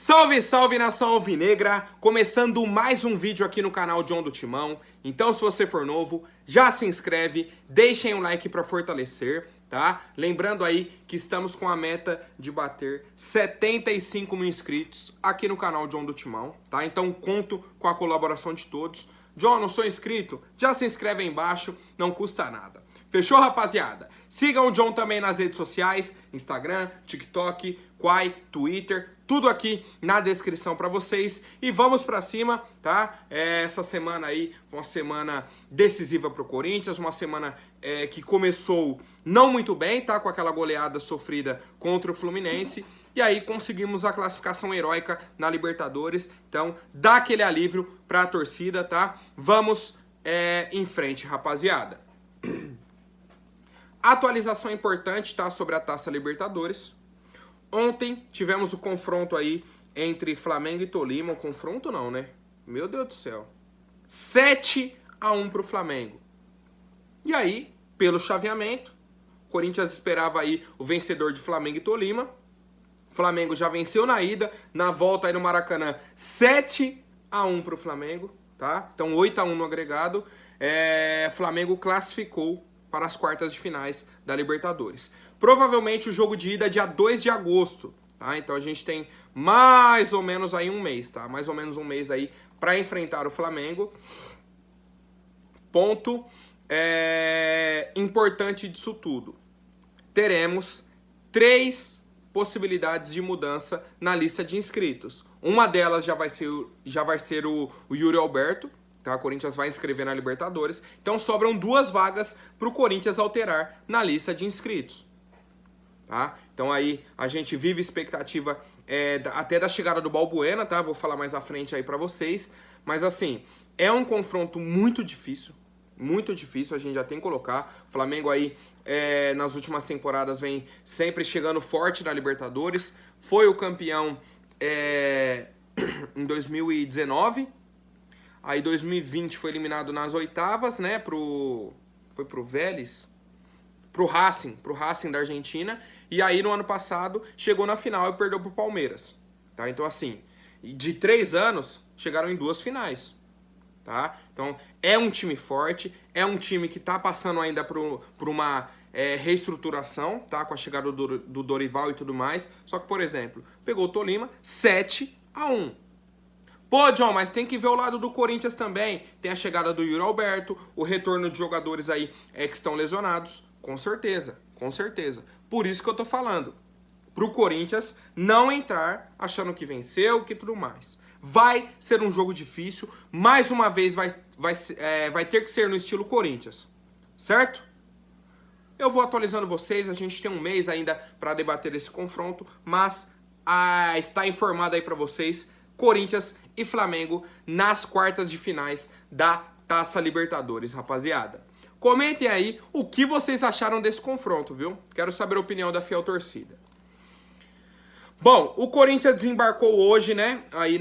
Salve, salve nação alvinegra! Começando mais um vídeo aqui no canal John do Timão. Então, se você for novo, já se inscreve, deixem um like para fortalecer, tá? Lembrando aí que estamos com a meta de bater 75 mil inscritos aqui no canal John do Timão, tá? Então, conto com a colaboração de todos. John, não sou inscrito? Já se inscreve aí embaixo, não custa nada. Fechou, rapaziada? Sigam o John também nas redes sociais, Instagram, TikTok, Quai, Twitter, tudo aqui na descrição pra vocês. E vamos pra cima, tá? Essa semana aí foi uma semana decisiva pro Corinthians, uma semana que começou não muito bem, tá? Com aquela goleada sofrida contra o Fluminense. E aí conseguimos a classificação heróica na Libertadores. Então, dá aquele alívio pra torcida, tá? Vamos em frente, rapaziada. Atualização importante, tá? Sobre a Taça Libertadores. Ontem tivemos o confronto aí entre Flamengo e Tolima. O confronto não, né? Meu Deus do céu. 7-1 pro Flamengo. E aí, pelo chaveamento, o Corinthians esperava aí o vencedor de Flamengo e Tolima. O Flamengo já venceu na ida, na volta aí no Maracanã, 7-1 pro Flamengo, tá? Então 8-1 no agregado. Flamengo classificou para as quartas de finais da Libertadores. Provavelmente o jogo de ida é dia 2 de agosto, tá? Então a gente tem mais ou menos aí um mês, tá? Mais ou menos um mês aí para enfrentar o Flamengo. Ponto importante disso tudo. Teremos 3 possibilidades de mudança na lista de inscritos. Uma delas já vai ser o Yuri Alberto. Tá? O Corinthians vai inscrever na Libertadores. Então sobram 2 vagas para o Corinthians alterar na lista de inscritos. Tá? Então aí a gente vive expectativa até da chegada do Balbuena, tá? Vou falar mais à frente aí para vocês. Mas assim, é um confronto muito difícil. Muito difícil, a gente já tem que colocar. O Flamengo aí, nas últimas temporadas, vem sempre chegando forte na Libertadores. Foi o campeão em 2019. Aí 2020 foi eliminado nas oitavas, né? Foi pro Vélez? Pro Racing da Argentina. E aí no ano passado chegou na final e perdeu pro Palmeiras. Tá? Então assim, de 3 anos, chegaram em 2 finais. Tá? Então é um time forte, é um time que tá passando ainda por uma reestruturação, tá? Com a chegada do Dorival e tudo mais. Só que, por exemplo, pegou o Tolima 7-1. Pô, John, mas tem que ver o lado do Corinthians também. Tem a chegada do Yuri Alberto, o retorno de jogadores aí que estão lesionados. Com certeza, com certeza. Por isso que eu tô falando. Pro Corinthians não entrar achando que venceu, que tudo mais. Vai ser um jogo difícil. Mais uma vez vai ter que ser no estilo Corinthians. Certo? Eu vou atualizando vocês. A gente tem um mês ainda para debater esse confronto. Mas está informado aí para vocês. Corinthians e Flamengo nas quartas de finais da Taça Libertadores, rapaziada. Comentem aí o que vocês acharam desse confronto, viu? Quero saber a opinião da fiel torcida. Bom, o Corinthians desembarcou hoje, né? Aí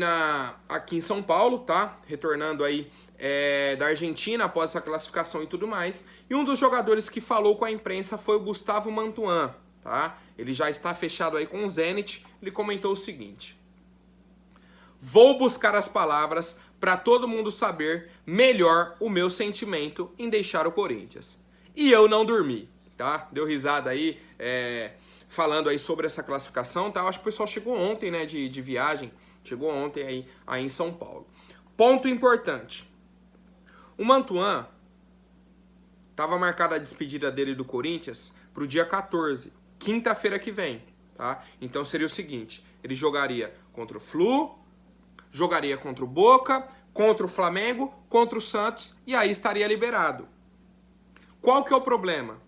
aqui em São Paulo, tá? Retornando aí da Argentina após essa classificação e tudo mais. E um dos jogadores que falou com a imprensa foi o Gustavo Mantuan, tá? Ele já está fechado aí com o Zenit. Ele comentou o seguinte: vou buscar as palavras para todo mundo saber melhor o meu sentimento em deixar o Corinthians. E eu não dormi, tá? Deu risada aí, falando aí sobre essa classificação, tá? Eu acho que o pessoal chegou ontem, né, de viagem. Chegou ontem aí em São Paulo. Ponto importante. O Mantuan tava marcada a despedida dele do Corinthians pro dia 14, quinta-feira que vem, tá? Então seria o seguinte, ele jogaria contra o Flu, jogaria contra o Boca, contra o Flamengo, contra o Santos e aí estaria liberado. Qual que é o problema?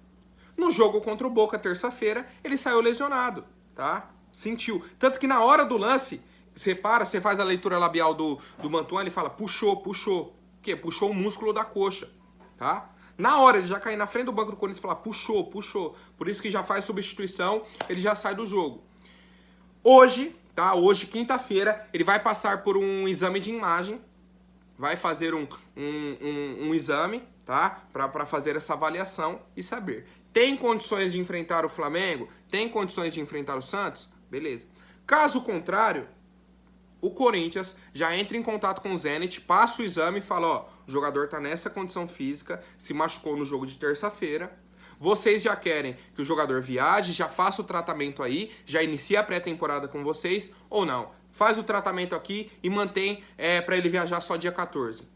No jogo contra o Boca, terça-feira, ele saiu lesionado, tá? Sentiu. Tanto que na hora do lance, você faz a leitura labial do Mantuan, ele fala, puxou. O quê? Puxou o músculo da coxa, tá? Na hora, ele já cai na frente do banco do Corinthians e fala, puxou. Por isso que já faz substituição, ele já sai do jogo. Hoje, tá? Hoje, quinta-feira, ele vai passar por um exame de imagem, vai fazer um exame, tá? Para fazer essa avaliação e saber. Tem condições de enfrentar o Flamengo? Tem condições de enfrentar o Santos? Beleza. Caso contrário, o Corinthians já entra em contato com o Zenit, passa o exame e fala, ó, o jogador tá nessa condição física, se machucou no jogo de terça-feira. Vocês já querem que o jogador viaje, já faça o tratamento aí, já inicia a pré-temporada com vocês, ou não? Faz o tratamento aqui e mantém para ele viajar só dia 14.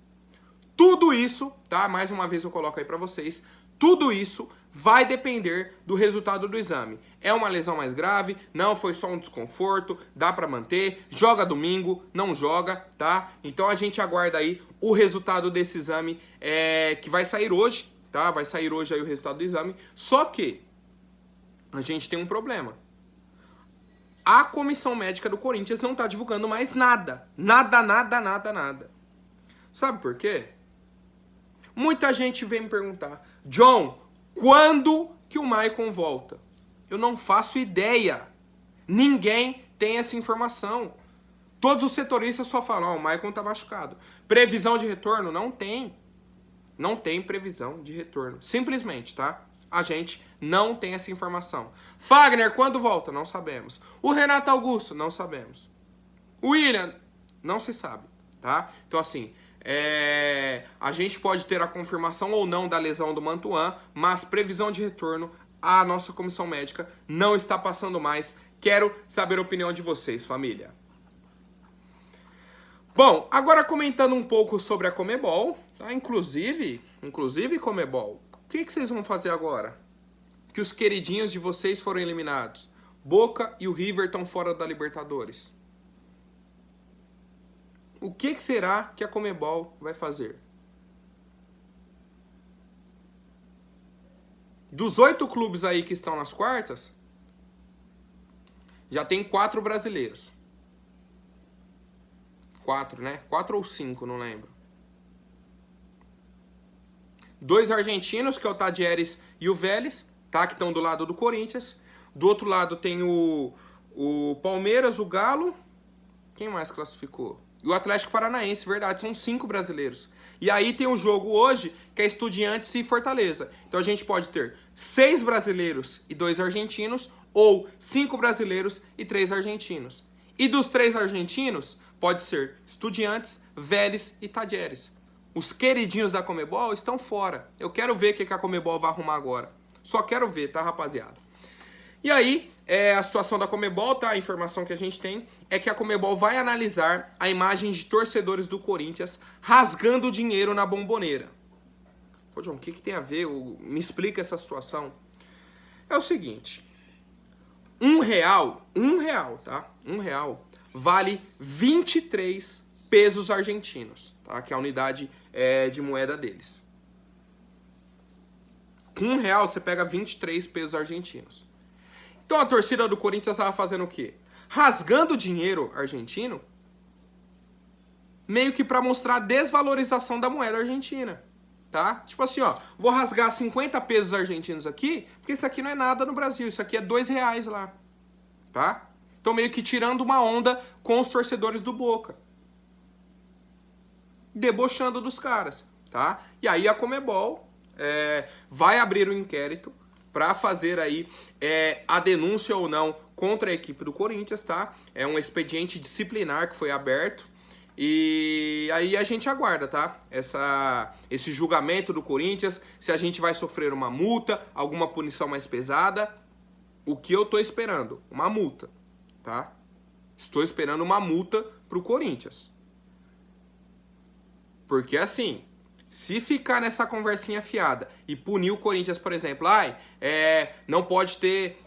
Tudo isso, tá? Mais uma vez eu coloco aí pra vocês, tudo isso vai depender do resultado do exame. É uma lesão mais grave? Não, foi só um desconforto, dá pra manter, joga domingo, não joga, tá? Então a gente aguarda aí o resultado desse exame que vai sair hoje, tá? Vai sair hoje aí o resultado do exame, só que a gente tem um problema. A comissão médica do Corinthians não tá divulgando mais nada. Nada. Sabe por quê? Muita gente vem me perguntar, John, quando que o Maicon volta? Eu não faço ideia. Ninguém tem essa informação. Todos os setoristas só falam, ó, o Maicon tá machucado. Previsão de retorno? Não tem. Não tem previsão de retorno. Simplesmente, tá? A gente não tem essa informação. Fagner, quando volta? Não sabemos. O Renato Augusto? Não sabemos. O William? Não se sabe, tá? Então, assim, a gente pode ter a confirmação ou não da lesão do Mantuan, mas previsão de retorno, a nossa comissão médica não está passando mais. Quero saber a opinião de vocês, família. Bom, agora comentando um pouco sobre a Conmebol, tá? Inclusive Conmebol, o que vocês vão fazer agora? Que os queridinhos de vocês foram eliminados. Boca e o River estão fora da Libertadores. O que será que a Conmebol vai fazer? Dos 8 clubes aí que estão nas quartas, já tem 4 brasileiros. 4, né? 4 ou 5, não lembro. 2 argentinos, que é o Tadieres e o Vélez, tá? Que estão do lado do Corinthians. Do outro lado tem o Palmeiras, o Galo. Quem mais classificou? E o Atlético Paranaense, verdade, são 5 brasileiros. E aí tem um jogo hoje, que é Estudiantes e Fortaleza. Então a gente pode ter 6 brasileiros e 2 argentinos, ou 5 brasileiros e 3 argentinos. E dos 3 argentinos, pode ser Estudiantes, Vélez e Tadieres. Os queridinhos da Conmebol estão fora. Eu quero ver o que a Conmebol vai arrumar agora. Só quero ver, tá, rapaziada? E aí, a situação da Conmebol, tá? A informação que a gente tem é que a Conmebol vai analisar a imagem de torcedores do Corinthians rasgando dinheiro na Bombonera. Ô, John, o que tem a ver? Me explica essa situação. É o seguinte. R$1, tá? R$1 vale 23 pesos argentinos, tá? Que é a unidade de moeda deles. Com R$1 você pega 23 pesos argentinos. Então a torcida do Corinthians estava fazendo o quê? Rasgando dinheiro argentino, meio que para mostrar a desvalorização da moeda argentina, tá? Tipo assim, ó, vou rasgar 50 pesos argentinos aqui, porque isso aqui não é nada no Brasil, isso aqui é R$2 lá, tá? Então meio que tirando uma onda com os torcedores do Boca. Debochando dos caras, tá? E aí a Conmebol vai abrir um inquérito para fazer aí a denúncia ou não contra a equipe do Corinthians, tá? É um expediente disciplinar que foi aberto e aí a gente aguarda, tá? Esse julgamento do Corinthians, se a gente vai sofrer uma multa, alguma punição mais pesada. O que eu tô esperando? Uma multa, tá? Estou esperando uma multa pro Corinthians. Porque assim, se ficar nessa conversinha fiada e punir o Corinthians, por exemplo, não pode ter,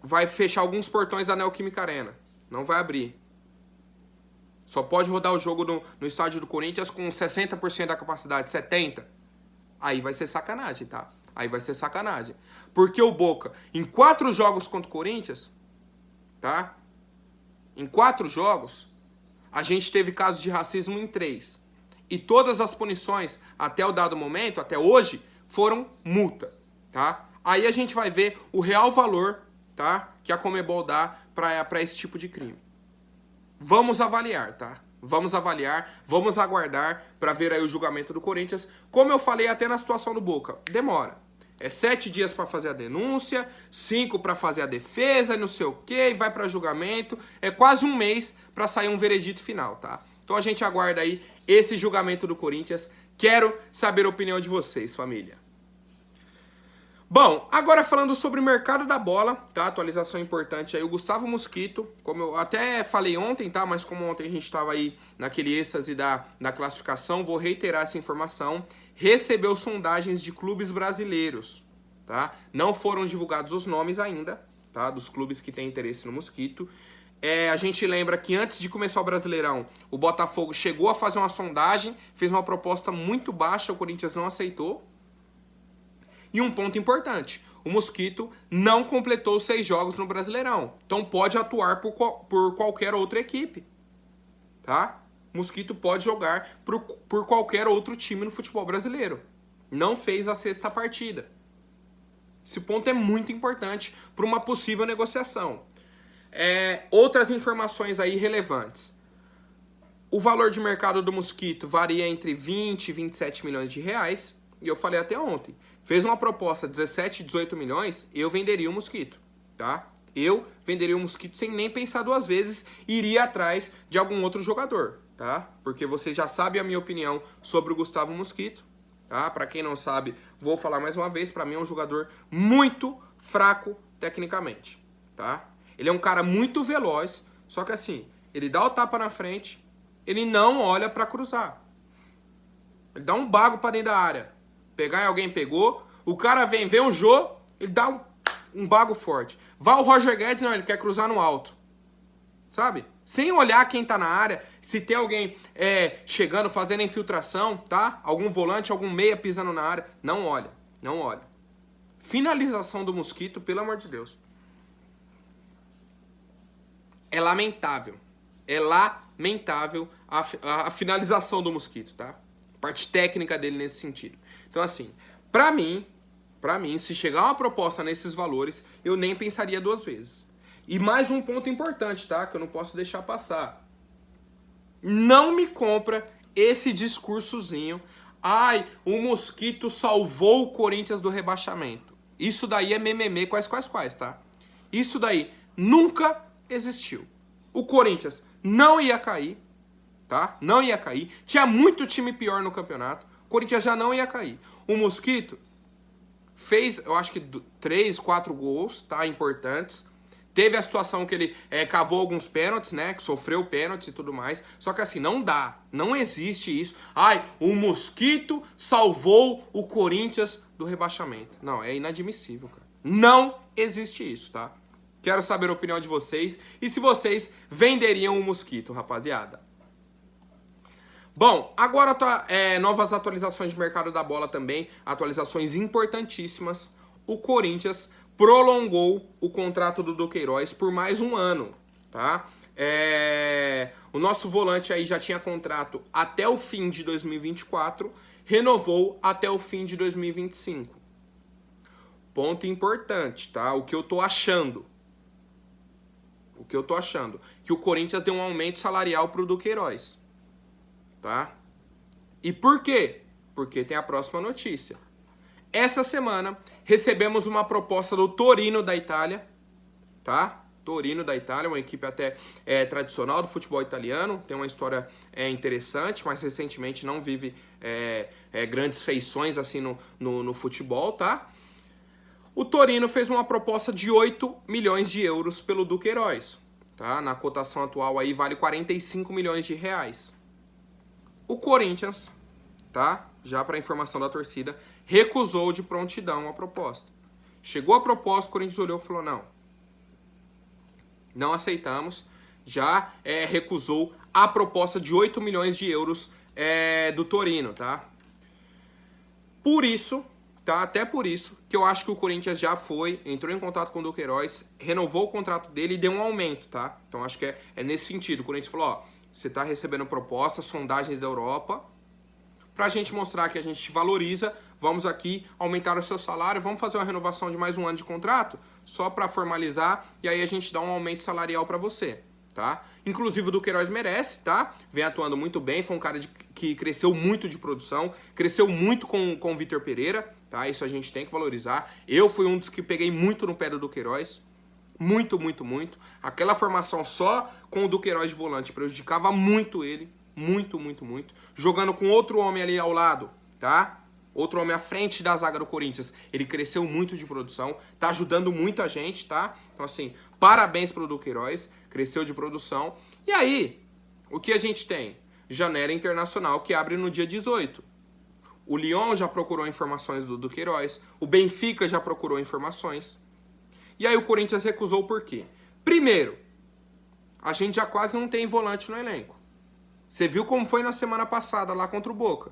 vai fechar alguns portões da Neoquímica Arena, não vai abrir. Só pode rodar o jogo no estádio do Corinthians com 60% da capacidade, 70%. Aí vai ser sacanagem, tá? Aí vai ser sacanagem. Porque o Boca, em 4 jogos contra o Corinthians, tá? Em 4 jogos, a gente teve casos de racismo em 3. E todas as punições, até o dado momento, até hoje, foram multa, tá? Aí a gente vai ver o real valor, tá? Que a Conmebol dá para esse tipo de crime. Vamos avaliar, tá? Vamos avaliar, vamos aguardar para ver aí o julgamento do Corinthians. Como eu falei até na situação do Boca, demora. É 7 dias para fazer a denúncia, 5 para fazer a defesa, não sei o que, vai para julgamento. É quase um mês para sair um veredito final, tá? Então a gente aguarda aí esse julgamento do Corinthians. Quero saber a opinião de vocês, família. Bom, agora falando sobre o mercado da bola, tá? Atualização importante aí, o Gustavo Mosquito, como eu até falei ontem, tá? Mas como ontem a gente estava aí naquele êxtase da classificação, vou reiterar essa informação. Recebeu sondagens de clubes brasileiros, tá? Não foram divulgados os nomes ainda, tá? Dos clubes que têm interesse no Mosquito. A gente lembra que antes de começar o Brasileirão, o Botafogo chegou a fazer uma sondagem, fez uma proposta muito baixa, o Corinthians não aceitou. E um ponto importante, o Mosquito não completou 6 jogos no Brasileirão. Então pode atuar por qualquer outra equipe, tá? Mosquito pode jogar por qualquer outro time no futebol brasileiro. Não fez a 6ª partida. Esse ponto é muito importante para uma possível negociação. Outras informações aí relevantes. O valor de mercado do Mosquito varia entre 20 e 27 milhões de reais. E eu falei até ontem. Fez uma proposta 17, 18 milhões, eu venderia o Mosquito, tá? Eu venderia o Mosquito sem nem pensar 2 vezes, iria atrás de algum outro jogador, tá? Porque vocês já sabem a minha opinião sobre o Gustavo Mosquito, tá? Pra quem não sabe, vou falar mais uma vez, pra mim é um jogador muito fraco tecnicamente, tá? Ele é um cara muito veloz, só que assim, ele dá o tapa na frente, ele não olha pra cruzar. Ele dá um bago pra dentro da área. Pegar em alguém, pegou. O cara vem um Jô, ele dá um bago forte. Vai o Roger Guedes, não, ele quer cruzar no alto. Sabe? Sem olhar quem tá na área, se tem alguém chegando, fazendo infiltração, tá? Algum volante, algum meia pisando na área. Não olha, não olha. Finalização do Mosquito, pelo amor de Deus. É lamentável. É lamentável a finalização do Mosquito, tá? Parte técnica dele nesse sentido. Então, assim, pra mim, se chegar uma proposta nesses valores, eu nem pensaria 2 vezes. E mais um ponto importante, tá? Que eu não posso deixar passar. Não me compra esse discursozinho. Ai, o Mosquito salvou o Corinthians do rebaixamento. Isso daí é mimimi, quais, tá? Isso daí nunca existiu. O Corinthians não ia cair, tá? Não ia cair. Tinha muito time pior no campeonato. O Corinthians já não ia cair. O Mosquito fez, eu acho que 3, 4 gols, tá? Importantes. Teve a situação que ele cavou alguns pênaltis, né? Que sofreu pênaltis e tudo mais. Só que assim, não dá. Não existe isso. Ai, o Mosquito salvou o Corinthians do rebaixamento. Não, é inadmissível, cara. Não existe isso, tá? Quero saber a opinião de vocês. E se vocês venderiam o Mosquito, rapaziada. Bom, agora novas atualizações de mercado da bola também, atualizações importantíssimas. O Corinthians prolongou o contrato do Duqueiroz por mais um ano, tá? O nosso volante aí já tinha contrato até o fim de 2024, renovou até o fim de 2025. Ponto importante, tá? O que eu tô achando. Que o Corinthians deu um aumento salarial pro Duqueiroz. Tá? E por quê? Porque tem a próxima notícia. Essa semana recebemos uma proposta do Torino da Itália, tá? Torino da Itália, uma equipe até tradicional do futebol italiano, tem uma história interessante, mas recentemente não vive grandes feições assim no futebol, tá? O Torino fez uma proposta de 8 milhões de euros pelo Duqueiroz, tá? Na cotação atual aí vale 45 milhões de reais. O Corinthians, tá? Já para informação da torcida, recusou de prontidão a proposta. Chegou a proposta, o Corinthians olhou e falou, não aceitamos. Já recusou a proposta de 8 milhões de euros do Torino, tá? Por isso, tá? Até por isso, que eu acho que o Corinthians já entrou em contato com o Duqueiroz, renovou o contrato dele e deu um aumento, tá? Então acho que é nesse sentido. O Corinthians falou, ó, você está recebendo propostas, sondagens da Europa, para a gente mostrar que a gente te valoriza, vamos aqui aumentar o seu salário, vamos fazer uma renovação de mais um ano de contrato, só para formalizar, e aí a gente dá um aumento salarial para você, tá? Inclusive o Duqueiroz merece, tá? Vem atuando muito bem, foi um cara que cresceu muito de produção, cresceu muito com o Vitor Pereira, tá? Isso a gente tem que valorizar. Eu fui um dos que peguei muito no pé do Duqueiroz. Muito, muito, muito. Aquela formação só com o Duqueiroz de volante prejudicava muito ele. Muito, muito, muito. Jogando com outro homem ali ao lado, tá? Outro homem à frente da zaga do Corinthians. Ele cresceu muito de produção. Tá ajudando muito a gente, tá? Então, assim, parabéns pro Duqueiroz. Cresceu de produção. E aí, o que a gente tem? Janela internacional que abre no dia 18. O Lyon já procurou informações do Duqueiroz. O Benfica já procurou informações. E aí o Corinthians recusou por quê? Primeiro, a gente já quase não tem volante no elenco. Você viu como foi na semana passada lá contra o Boca.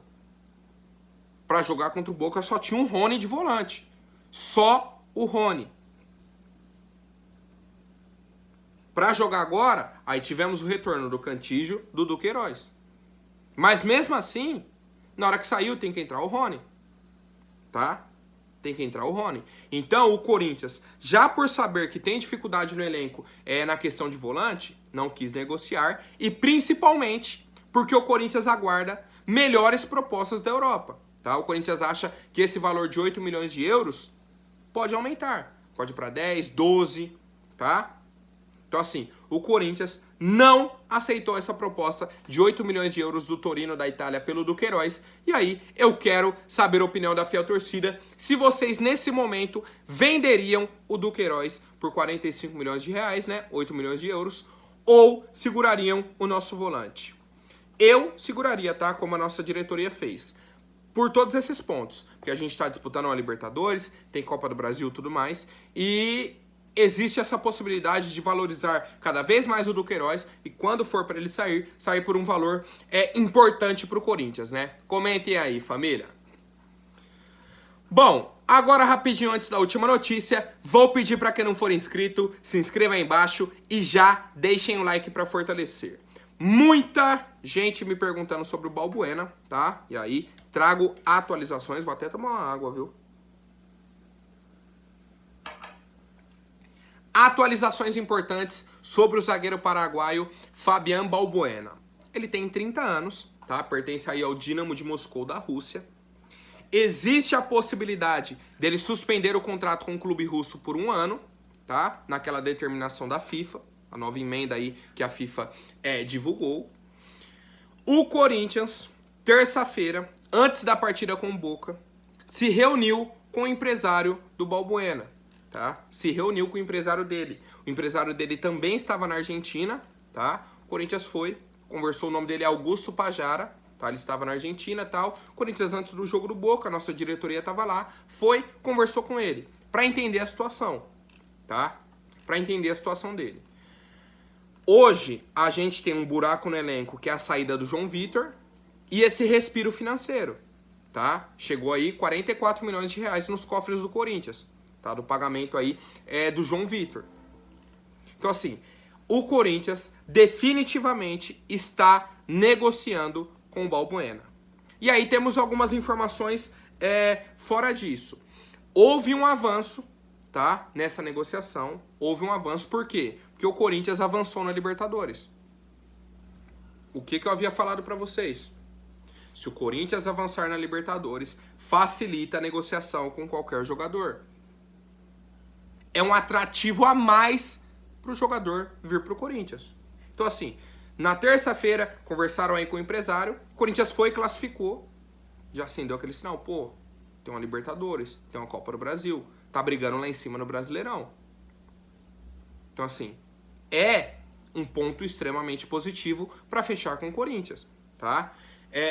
Pra jogar contra o Boca só tinha um Rony de volante. Só o Rony. Pra jogar agora, aí tivemos o retorno do Cantígio, do Duqueiroz. Mas mesmo assim, na hora que saiu tem que entrar o Rony. Tá? Tem que entrar o Rony. Então, o Corinthians, já por saber que tem dificuldade no elenco na questão de volante, não quis negociar. E principalmente porque o Corinthians aguarda melhores propostas da Europa. Tá? O Corinthians acha que esse valor de 8 milhões de euros pode aumentar. Pode ir para 10, 12, tá? Então, assim, o Corinthians não aceitou essa proposta de 8 milhões de euros do Torino da Itália pelo Duqueiroz. E aí, eu quero saber a opinião da fiel torcida, se vocês, nesse momento, venderiam o Duqueiroz por 45 milhões de reais, né? 8 milhões de euros, ou segurariam o nosso volante. Eu seguraria, tá? Como a nossa diretoria fez. Por todos esses pontos. Porque a gente está disputando uma Libertadores, tem Copa do Brasil e tudo mais. E existe essa possibilidade de valorizar cada vez mais o Duqueiroz e quando for para ele sair por um valor importante para o Corinthians, né? Comentem aí, família. Bom, agora rapidinho antes da última notícia, vou pedir para quem não for inscrito, se inscreva aí embaixo e já deixem o like para fortalecer. Muita gente me perguntando sobre o Balbuena, tá? E aí, trago atualizações, vou até tomar uma água, viu? Atualizações importantes sobre o zagueiro paraguaio Fabián Balbuena. Ele tem 30 anos, tá? Pertence aí ao Dinamo de Moscou da Rússia. Existe a possibilidade dele suspender o contrato com o clube russo por 1 ano, tá? Naquela determinação da FIFA, a nova emenda aí que a FIFA divulgou. O Corinthians, terça-feira, antes da partida com o Boca, se reuniu com o empresário do Balbuena. Tá? Se reuniu com o empresário dele. O empresário dele também estava na Argentina, tá? O Corinthians foi, conversou, o nome dele é Augusto Pajara, tá? Ele estava na Argentina e tal. O Corinthians, antes do jogo do Boca, a nossa diretoria estava lá, foi, conversou com ele, para entender a situação, tá? Para entender a situação dele. Hoje, a gente tem um buraco no elenco, que é a saída do João Vitor, e esse respiro financeiro, tá? Chegou aí 44 milhões de reais nos cofres do Corinthians. Tá, do pagamento aí do João Vitor. Então, assim, o Corinthians definitivamente está negociando com o Balbuena. E aí temos algumas informações fora disso. Houve um avanço, tá, nessa negociação. Houve um avanço, por quê? Porque o Corinthians avançou na Libertadores. O que eu havia falado para vocês? Se o Corinthians avançar na Libertadores, facilita a negociação com qualquer jogador. É um atrativo a mais para o jogador vir para o Corinthians. Então, assim, na terça-feira, conversaram aí com o empresário, o Corinthians foi e classificou, já acendeu aquele sinal, pô, tem uma Libertadores, tem uma Copa do Brasil, tá brigando lá em cima no Brasileirão. Então, assim, é um ponto extremamente positivo para fechar com o Corinthians, tá?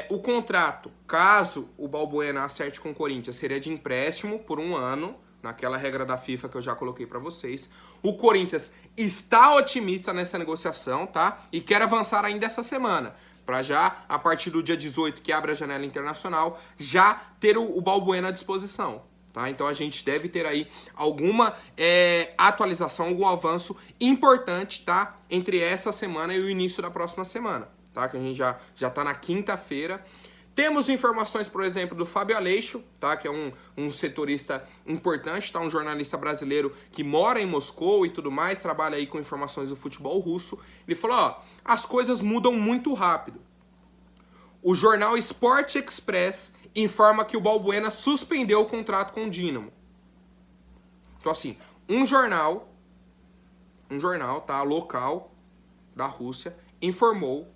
O contrato, caso o Balbuena acerte com o Corinthians, seria de empréstimo por 1 ano, naquela regra da FIFA que eu já coloquei para vocês. O Corinthians está otimista nessa negociação, tá? E quer avançar ainda essa semana, para já, a partir do dia 18, que abre a janela internacional, já ter o Balbuena à disposição, tá? Então a gente deve ter aí alguma atualização, algum avanço importante, tá? Entre essa semana e o início da próxima semana, tá? Que a gente já tá na quinta-feira. Temos informações, por exemplo, do Fábio Aleixo, tá? Que é um setorista importante, tá? Um jornalista brasileiro que mora em Moscou e tudo mais, trabalha aí com informações do futebol russo. Ele falou, ó, as coisas mudam muito rápido. O jornal Sport Express informa que o Balbuena suspendeu o contrato com o Dínamo. Então, assim, um jornal, tá, local da Rússia, informou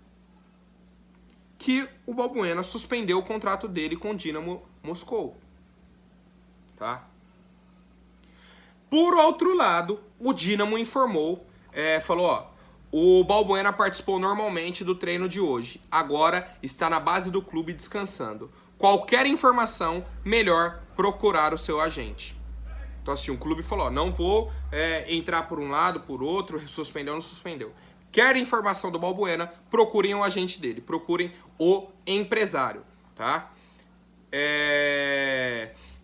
que o Balbuena suspendeu o contrato dele com o Dínamo Moscou. Tá? Por outro lado, o Dínamo informou, falou, ó, o Balbuena participou normalmente do treino de hoje. Agora está na base do clube descansando. Qualquer informação, melhor procurar o seu agente. Então assim, o clube falou, ó, não vou entrar por um lado, por outro, suspendeu ou não suspendeu. Quer informação do Balbuena, procurem o agente dele, procurem o empresário, tá?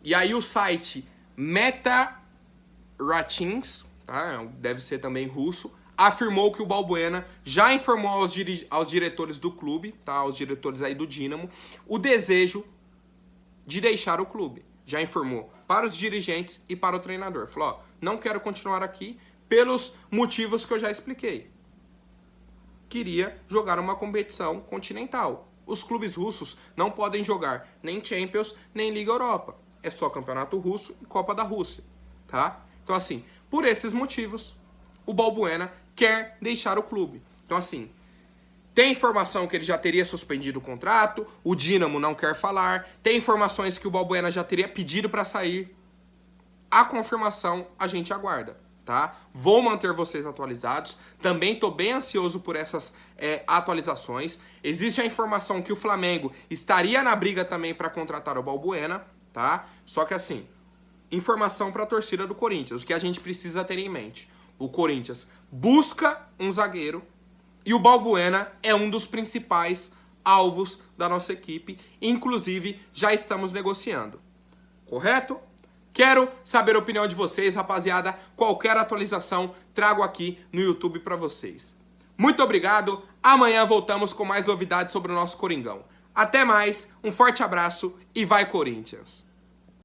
E aí o site Meta-Ratings, tá? Deve ser também russo, afirmou que o Balbuena já informou aos diretores do clube, tá? Aos diretores aí do Dínamo, o desejo de deixar o clube. Já informou para os dirigentes e para o treinador. Falou, ó, não quero continuar aqui pelos motivos que eu já expliquei. Queria jogar uma competição continental. Os clubes russos não podem jogar nem Champions, nem Liga Europa. É só Campeonato Russo e Copa da Rússia, tá? Então, assim, por esses motivos, o Balbuena quer deixar o clube. Então, assim, tem informação que ele já teria suspendido o contrato, o Dínamo não quer falar, tem informações que o Balbuena já teria pedido para sair. A confirmação a gente aguarda, tá? Vou manter vocês atualizados. Também tô bem ansioso por essas atualizações. Existe a informação que o Flamengo estaria na briga também para contratar o Balbuena, tá? Só que assim, informação para a torcida do Corinthians, o que a gente precisa ter em mente. O Corinthians busca um zagueiro e o Balbuena é um dos principais alvos da nossa equipe. Inclusive, já estamos negociando. Correto? Quero saber a opinião de vocês, rapaziada. Qualquer atualização, trago aqui no YouTube para vocês. Muito obrigado. Amanhã voltamos com mais novidades sobre o nosso Coringão. Até mais, um forte abraço e vai Corinthians!